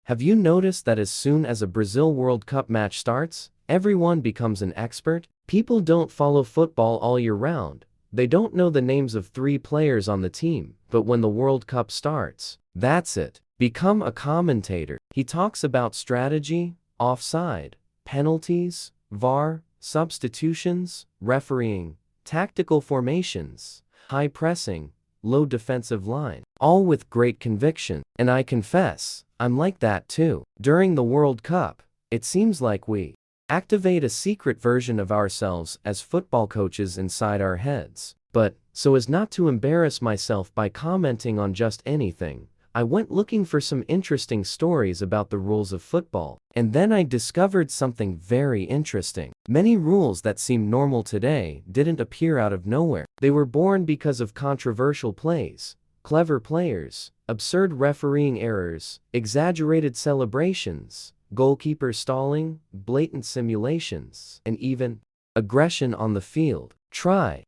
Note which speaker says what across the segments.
Speaker 1: Have you noticed that as soon as a Brazil World Cup match starts, everyone becomes an expert? People don't follow football all year round. They don't know the names of 3 players on the team, but when the World Cup starts, that's it. Become a commentator. He talks about strategy, offside, penalties, VAR, substitutions, refereeing, tactical formations, high pressing, low defensive line, all with great conviction. And I confess, I'm like that too. During the World Cup, it seems like we activate a secret version of ourselves as football coaches inside our heads. But, so as not to embarrass myself by commenting on just anything, I went looking for some interesting stories about the rules of football, and then I discovered something very interesting. Many rules that seem normal today didn't appear out of nowhere. They were born because of controversial plays, clever players, absurd refereeing errors, exaggerated celebrations, goalkeeper stalling, blatant simulations, and even aggression on the field.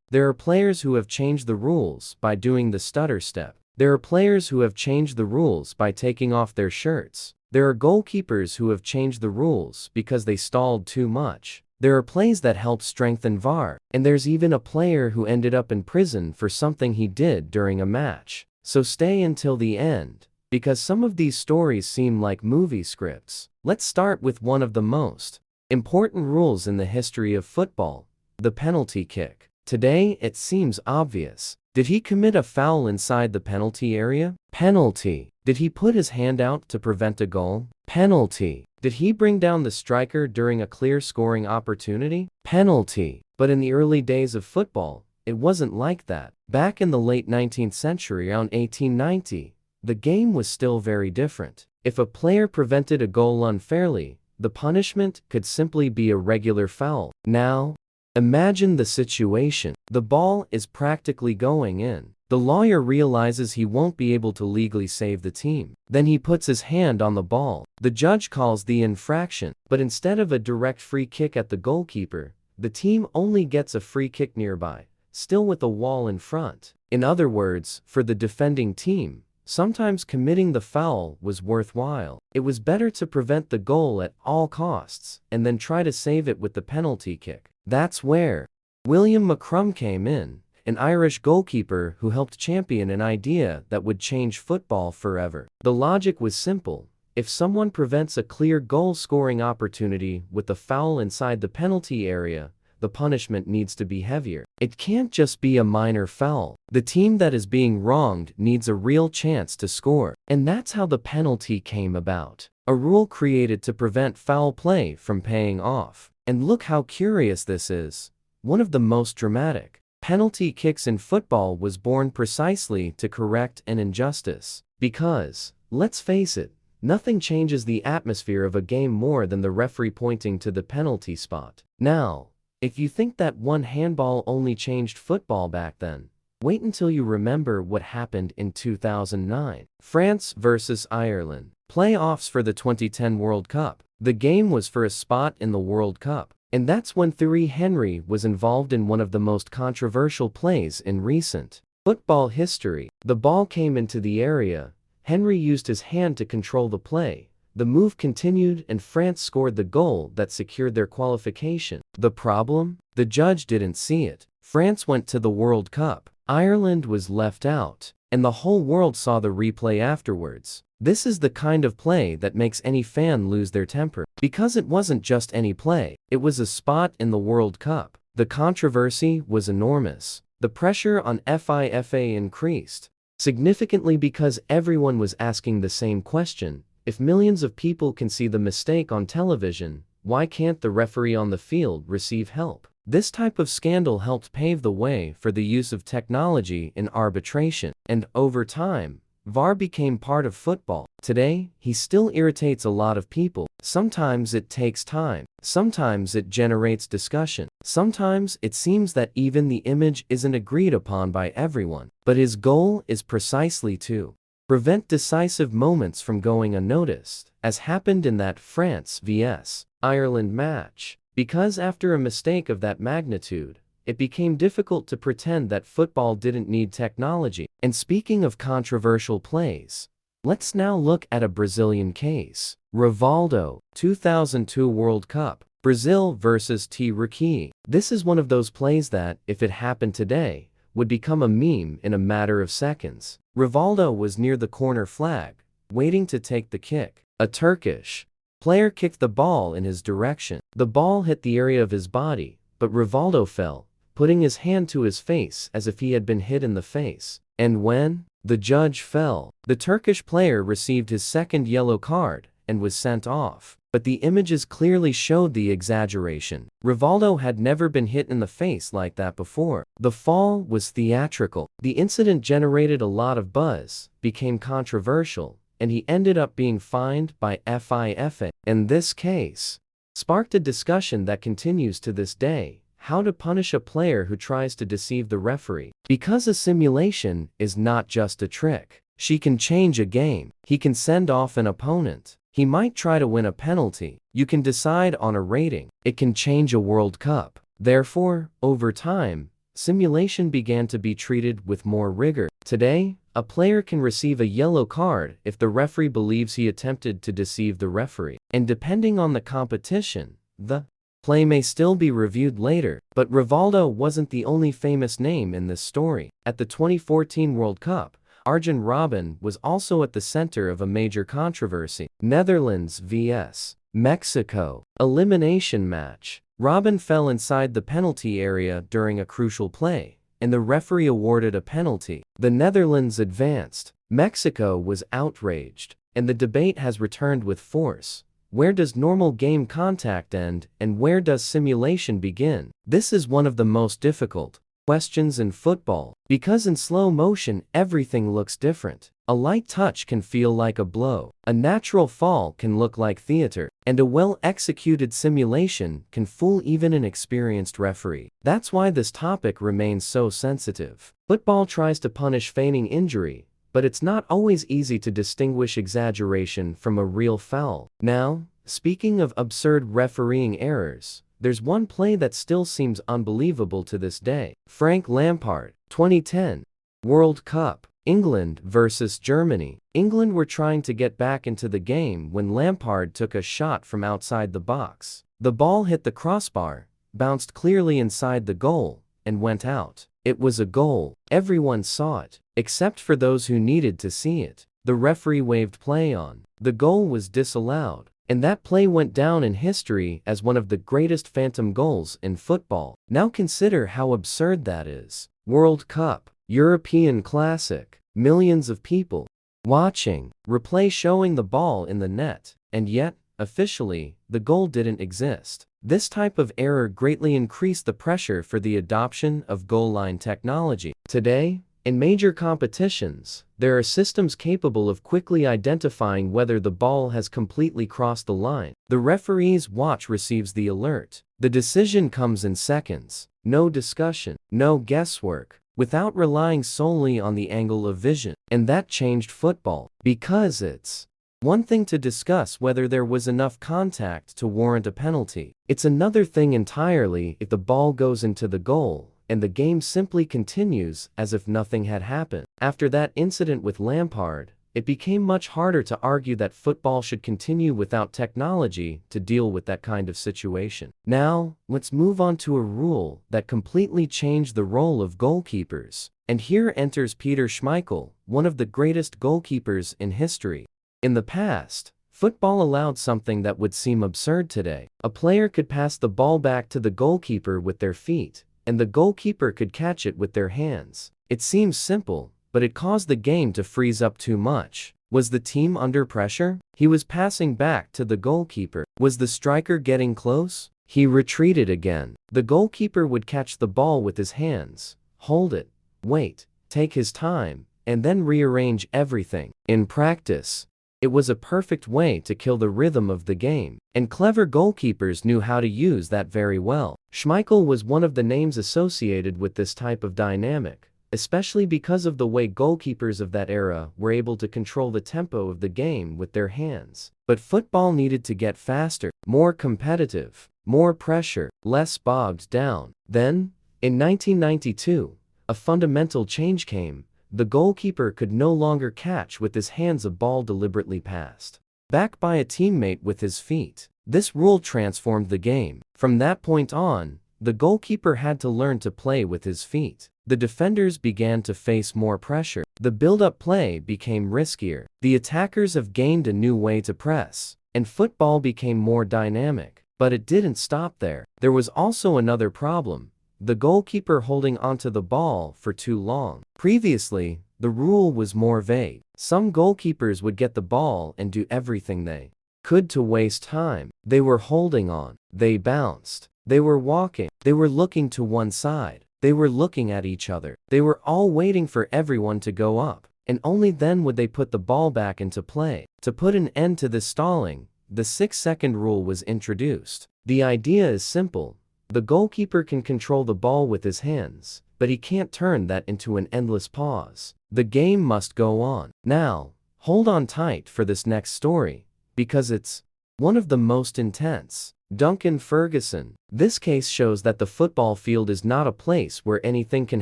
Speaker 1: There are players who have changed the rules by doing the stutter-step. There are players who have changed the rules by taking off their shirts. There are goalkeepers who have changed the rules because they stalled too much. There are plays that help strengthen VAR, and there's even a player who ended up in prison for something he did during a match. So stay until the end, because some of these stories seem like movie scripts. Let's start with one of the most important rules in the history of football, the penalty kick. Today it seems obvious. Did he commit a foul inside the penalty area? Penalty. Did he put his hand out to prevent a goal? Penalty. Did he bring down the striker during a clear scoring opportunity? Penalty. But in the early days of football, it wasn't like that. Back in the late 19th century, around 1890, the game was still very different. If a player prevented a goal unfairly, the punishment could simply be a regular foul. Now, imagine the situation. The ball is practically going in. The lawyer realizes he won't be able to legally save the team. Then he puts his hand on the ball. The judge calls the infraction, but instead of a direct free kick at the goalkeeper, the team only gets a free kick nearby, still with a wall in front. In other words, for the defending team, sometimes committing the foul was worthwhile. It was better to prevent the goal at all costs, and then try to save it with the penalty kick. That's where William McCrum came in, an Irish goalkeeper who helped champion an idea that would change football forever. The logic was simple. If someone prevents a clear goal-scoring opportunity with a foul inside the penalty area, the punishment needs to be heavier. It can't just be a minor foul. The team that is being wronged needs a real chance to score. And that's how the penalty came about. A rule created to prevent foul play from paying off. And look how curious this is. One of the most dramatic penalty kicks in football was born precisely to correct an injustice. Because, let's face it, nothing changes the atmosphere of a game more than the referee pointing to the penalty spot. Now, if you think that one handball only changed football back then, wait until you remember what happened in 2009. France versus Ireland. Playoffs for the 2010 World Cup. The game was for a spot in the World Cup. And that's when Thierry Henry was involved in one of the most controversial plays in recent football history. The ball came into the area. Henry used his hand to control the play. The move continued and France scored the goal that secured their qualification. The problem? The judge didn't see it. France went to the World Cup. Ireland was left out. And the whole world saw the replay afterwards. This is the kind of play that makes any fan lose their temper. Because it wasn't just any play. It was a spot in the World Cup. The controversy was enormous. The pressure on FIFA increased significantly because everyone was asking the same question. If millions of people can see the mistake on television, why can't the referee on the field receive help? This type of scandal helped pave the way for the use of technology in arbitration. And over time, VAR became part of football. Today, he still irritates a lot of people. Sometimes it takes time. Sometimes it generates discussion. Sometimes it seems that even the image isn't agreed upon by everyone. But his goal is precisely to prevent decisive moments from going unnoticed, as happened in that France vs. Ireland match. Because after a mistake of that magnitude, it became difficult to pretend that football didn't need technology. And speaking of controversial plays, Let's now look at a Brazilian case. Rivaldo, 2002 World Cup, Brazil vs Thierry. This is one of those plays that, if it happened today, would become a meme in a matter of seconds. Rivaldo was near the corner flag, waiting to take the kick. A Turkish player kicked the ball in his direction. The ball hit the area of his body, but Rivaldo fell, putting his hand to his face as if he had been hit in the face. And when the judge fell, the Turkish player received his second yellow card and was sent off. But the images clearly showed the exaggeration. Rivaldo had never been hit in the face like that before. The fall was theatrical. The incident generated a lot of buzz, became controversial, and he ended up being fined by FIFA. In this case, sparked a discussion that continues to this day: how to punish a player who tries to deceive the referee. Because a simulation is not just a trick. She can change a game. He can send off an opponent. He might try to win a penalty. You can decide on a rating. It can change a World Cup. Therefore, over time, simulation began to be treated with more rigor. Today, a player can receive a yellow card if the referee believes he attempted to deceive the referee. And depending on the competition, the play may still be reviewed later. But Rivaldo wasn't the only famous name in this story. At the 2014 World Cup, Arjen Robben was also at the center of a major controversy. Netherlands vs Mexico. Elimination match. Robben fell inside the penalty area during a crucial play, and the referee awarded a penalty. The Netherlands advanced. Mexico was outraged, and the debate has returned with force. Where does normal game contact end, and where does simulation begin? This is one of the most difficult questions in football, because in slow motion everything looks different. A light touch can feel like a blow, a natural fall can look like theater, and a well-executed simulation can fool even an experienced referee. That's why this topic remains so sensitive. Football tries to punish feigning injury, but it's not always easy to distinguish exaggeration from a real foul. Now, speaking of absurd refereeing errors, there's one play that still seems unbelievable to this day. Frank Lampard, 2010 World Cup, England vs Germany. England were trying to get back into the game when Lampard took a shot from outside the box. The ball hit the crossbar, bounced clearly inside the goal, and went out. It was a goal. Everyone saw it, except for those who needed to see it. The referee waved play on. The goal was disallowed, and that play went down in history as one of the greatest phantom goals in football. Now consider how absurd that is. World Cup, European classic, millions of people watching, replay showing the ball in the net, and yet, officially, the goal didn't exist. This type of error greatly increased the pressure for the adoption of goal line technology. Today, in major competitions, there are systems capable of quickly identifying whether the ball has completely crossed the line. The referee's watch receives the alert. The decision comes in seconds. No discussion, no guesswork, without relying solely on the angle of vision. And that changed football, because it's one thing to discuss whether there was enough contact to warrant a penalty. It's another thing entirely if the ball goes into the goal, and the game simply continues as if nothing had happened. After that incident with Lampard, it became much harder to argue that football should continue without technology to deal with that kind of situation. Now, let's move on to a rule that completely changed the role of goalkeepers. And here enters Peter Schmeichel, one of the greatest goalkeepers in history. In the past, football allowed something that would seem absurd today. A player could pass the ball back to the goalkeeper with their feet, and the goalkeeper could catch it with their hands. It seems simple, but it caused the game to freeze up too much. Was the team under pressure? He was passing back to the goalkeeper. Was the striker getting close? He retreated again. The goalkeeper would catch the ball with his hands, hold it, wait, take his time, and then rearrange everything. In practice, it was a perfect way to kill the rhythm of the game, and clever goalkeepers knew how to use that very well. Schmeichel was one of the names associated with this type of dynamic, especially because of the way goalkeepers of that era were able to control the tempo of the game with their hands. But football needed to get faster, more competitive, more pressure, less bogged down. Then, in 1992, a fundamental change came. The goalkeeper could no longer catch with his hands a ball deliberately passed back by a teammate with his feet. This rule transformed the game. From that point on, the goalkeeper had to learn to play with his feet. The defenders began to face more pressure. The build-up play became riskier. The attackers have gained a new way to press, and football became more dynamic. But it didn't stop there. There was also another problem: the goalkeeper holding onto the ball for too long. Previously, the rule was more vague. Some goalkeepers would get the ball and do everything they could to waste time. They were holding on, they bounced, they were walking, they were looking to one side, they were looking at each other. They were all waiting for everyone to go up, and only then would they put the ball back into play. To put an end to this stalling, the 6-second rule was introduced. The idea is simple. The goalkeeper can control the ball with his hands, but he can't turn that into an endless pause. The game must go on. Now, hold on tight for this next story, because it's one of the most intense. Duncan Ferguson. This case shows that the football field is not a place where anything can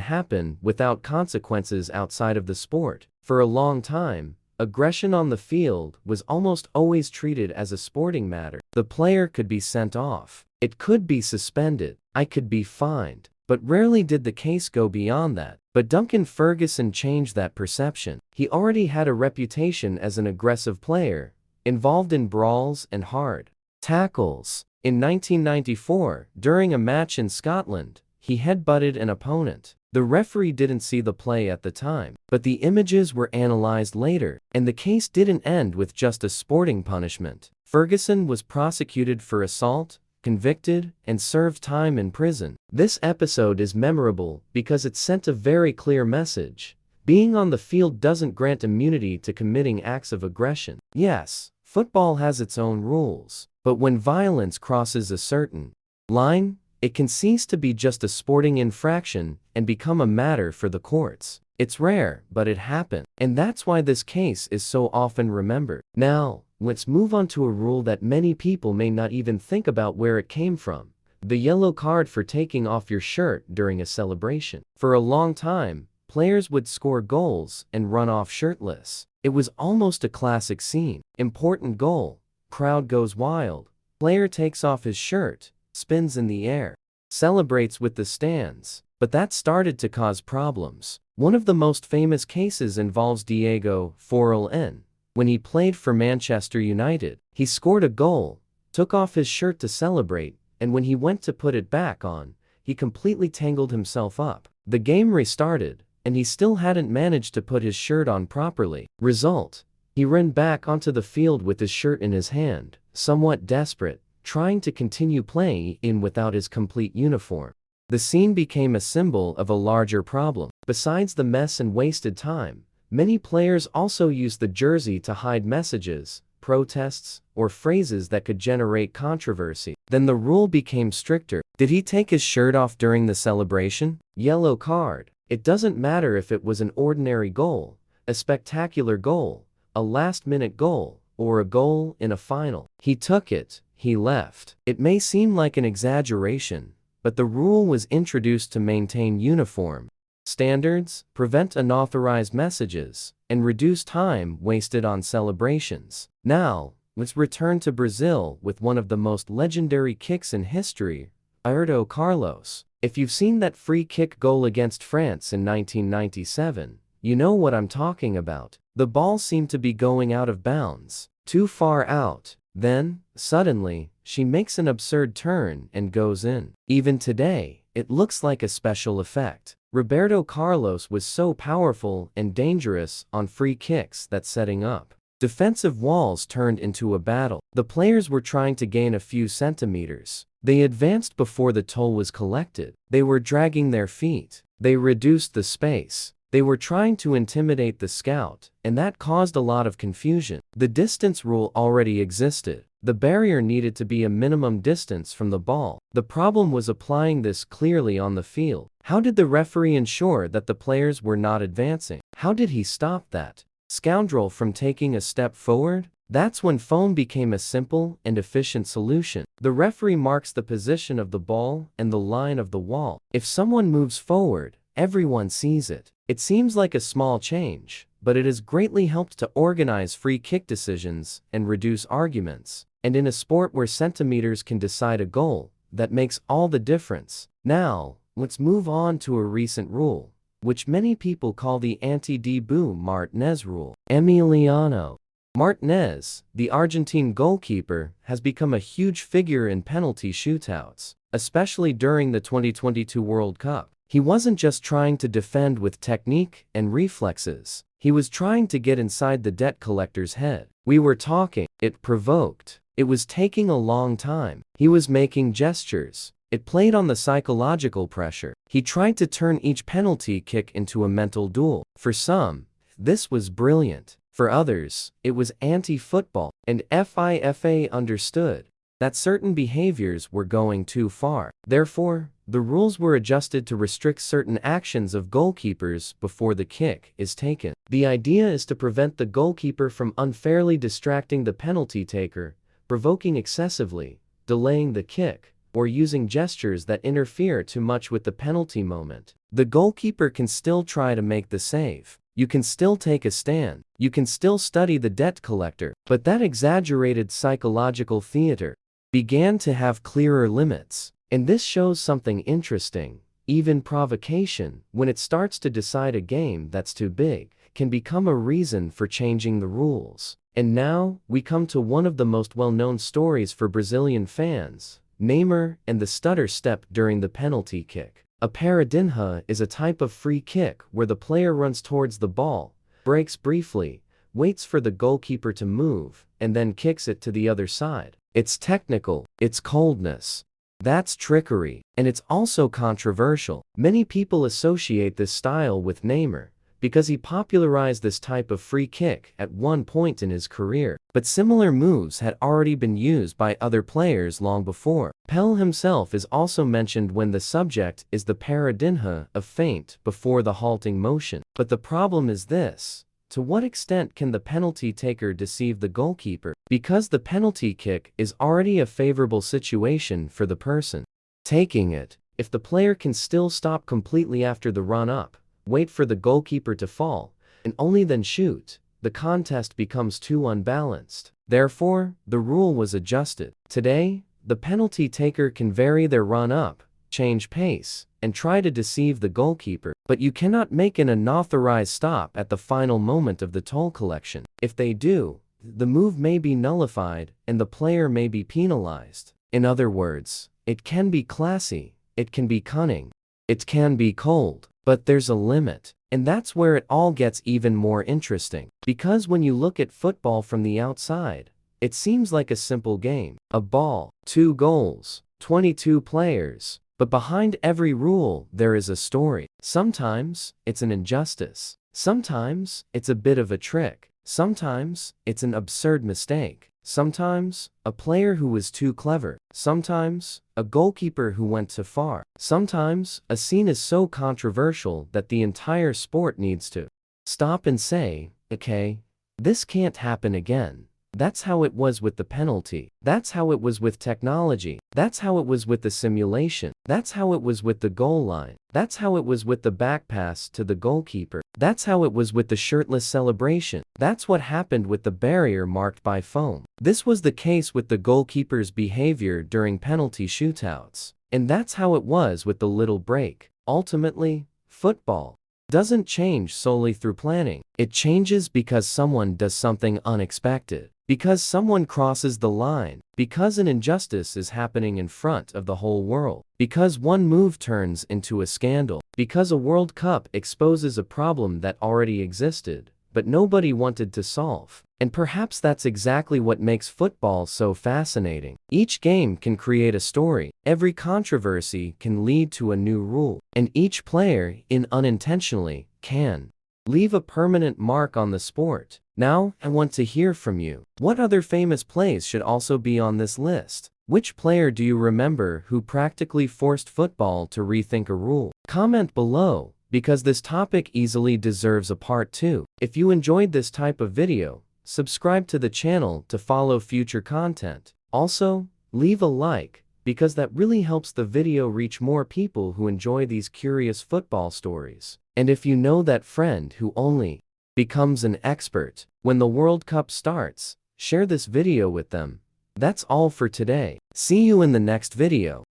Speaker 1: happen without consequences outside of the sport. For a long time, aggression on the field was almost always treated as a sporting matter. The player could be sent off. It could be suspended. I could be fined. But rarely did the case go beyond that. But Duncan Ferguson changed that perception. He already had a reputation as an aggressive player, involved in brawls and hard tackles. In 1994, during a match in Scotland, he headbutted an opponent. The referee didn't see the play at the time, but the images were analyzed later, and the case didn't end with just a sporting punishment. Ferguson was prosecuted for assault, convicted, and served time in prison. This episode is memorable because it sent a very clear message. Being on the field doesn't grant immunity to committing acts of aggression. Yes, football has its own rules, but when violence crosses a certain line, it can cease to be just a sporting infraction and become a matter for the courts. It's rare, but it happened, and that's why this case is so often remembered. Now, let's move on to a rule that many people may not even think about where it came from: the yellow card for taking off your shirt during a celebration. For a long time, players would score goals and run off shirtless. It was almost a classic scene. Important goal, crowd goes wild, player takes off his shirt, spins in the air, celebrates with the stands. But that started to cause problems. One of the most famous cases involves Diego Forlán. When he played for Manchester United, he scored a goal, took off his shirt to celebrate, and when he went to put it back on, he completely tangled himself up. The game restarted, and he still hadn't managed to put his shirt on properly. Result: he ran back onto the field with his shirt in his hand, somewhat desperate, trying to continue playing without his complete uniform. The scene became a symbol of a larger problem. Besides the mess and wasted time, many players also used the jersey to hide messages, protests, or phrases that could generate controversy. Then the rule became stricter. Did he take his shirt off during the celebration? Yellow card. It doesn't matter if it was an ordinary goal, a spectacular goal, a last-minute goal, or a goal in a final. He took it, he left. It may seem like an exaggeration, but the rule was introduced to maintain uniform standards, prevent unauthorized messages, and reduce time wasted on celebrations. Now, let's return to Brazil with one of the most legendary kicks in history, Roberto Carlos. If you've seen that free kick goal against France in 1997, you know what I'm talking about. The ball seemed to be going out of bounds, too far out. Then, suddenly, she makes an absurd turn and goes in. Even today, it looks like a special effect. Roberto Carlos was so powerful and dangerous on free kicks that setting up defensive walls turned into a battle. The players were trying to gain a few centimeters. They advanced before the toll was collected. They were dragging their feet. They reduced the space. They were trying to intimidate the scout, and that caused a lot of confusion. The distance rule already existed. The barrier needed to be a minimum distance from the ball. The problem was applying this clearly on the field. How did the referee ensure that the players were not advancing? How did he stop that scoundrel from taking a step forward? That's when foam became a simple and efficient solution. The referee marks the position of the ball and the line of the wall. If someone moves forward, everyone sees it. It seems like a small change, but it has greatly helped to organize free kick decisions and reduce arguments. And in a sport where centimeters can decide a goal, that makes all the difference. Now, let's move on to a recent rule, which many people call the anti-Dibu Martínez rule. Emiliano Martínez, the Argentine goalkeeper, has become a huge figure in penalty shootouts, especially during the 2022 World Cup. He wasn't just trying to defend with technique and reflexes. He was trying to get inside the debt collector's head. We were talking. It provoked. It was taking a long time. He was making gestures. It played on the psychological pressure. He tried to turn each penalty kick into a mental duel. For some, this was brilliant. For others, it was anti-football. And FIFA understood that certain behaviors were going too far. Therefore, the rules were adjusted to restrict certain actions of goalkeepers before the kick is taken. The idea is to prevent the goalkeeper from unfairly distracting the penalty taker, provoking excessively, delaying the kick, or using gestures that interfere too much with the penalty moment. The goalkeeper can still try to make the save. You can still take a stand. You can still study the debt collector. But that exaggerated psychological theater began to have clearer limits. And this shows something interesting. Even provocation, when it starts to decide a game that's too big, can become a reason for changing the rules. And now, we come to one of the most well-known stories for Brazilian fans, Neymar and the stutter-step during the penalty kick. A paradinha is a type of free kick where the player runs towards the ball, breaks briefly, waits for the goalkeeper to move, and then kicks it to the other side. It's technical, it's coldness. That's trickery, and it's also controversial. Many people associate this style with Neymar, because he popularized this type of free kick at one point in his career. But similar moves had already been used by other players long before. Pelé himself is also mentioned when the subject is the paradinha, a feint before the halting motion. But the problem is this: to what extent can the penalty taker deceive the goalkeeper? Because the penalty kick is already a favorable situation for the person taking it. If the player can still stop completely after the run-up, wait for the goalkeeper to fall, and only then shoot, the contest becomes too unbalanced. Therefore, the rule was adjusted. Today, the penalty taker can vary their run-up, change pace, and try to deceive the goalkeeper, but you cannot make an unauthorized stop at the final moment of the toll collection. If they do, the move may be nullified, and the player may be penalized. In other words, it can be classy, it can be cunning, it can be cold. But there's a limit. And that's where it all gets even more interesting. Because when you look at football from the outside, it seems like a simple game. A ball, 2 goals, 22 players. But behind every rule, there is a story. Sometimes, it's an injustice. Sometimes, it's a bit of a trick. Sometimes, it's an absurd mistake. Sometimes, a player who was too clever. Sometimes, a goalkeeper who went too far. Sometimes, a scene is so controversial that the entire sport needs to stop and say, okay, this can't happen again. That's how it was with the penalty. That's how it was with technology. That's how it was with the simulation. That's how it was with the goal line. That's how it was with the back pass to the goalkeeper. That's how it was with the shirtless celebration. That's what happened with the barrier marked by foam. This was the case with the goalkeeper's behavior during penalty shootouts. And that's how it was with the little break. Ultimately, football doesn't change solely through planning. It changes because someone does something unexpected. Because someone crosses the line. Because an injustice is happening in front of the whole world. Because one move turns into a scandal. Because a World Cup exposes a problem that already existed, but nobody wanted to solve. And perhaps that's exactly what makes football so fascinating. Each game can create a story. Every controversy can lead to a new rule. And each player, unintentionally, can leave a permanent mark on the sport. Now, I want to hear from you. What other famous plays should also be on this list? Which player do you remember who practically forced football to rethink a rule? Comment below, because this topic easily deserves a part 2. If you enjoyed this type of video, subscribe to the channel to follow future content. Also, leave a like, because that really helps the video reach more people who enjoy these curious football stories. And if you know that friend who only becomes an expert when the World Cup starts, share this video with them. That's all for today. See you in the next video.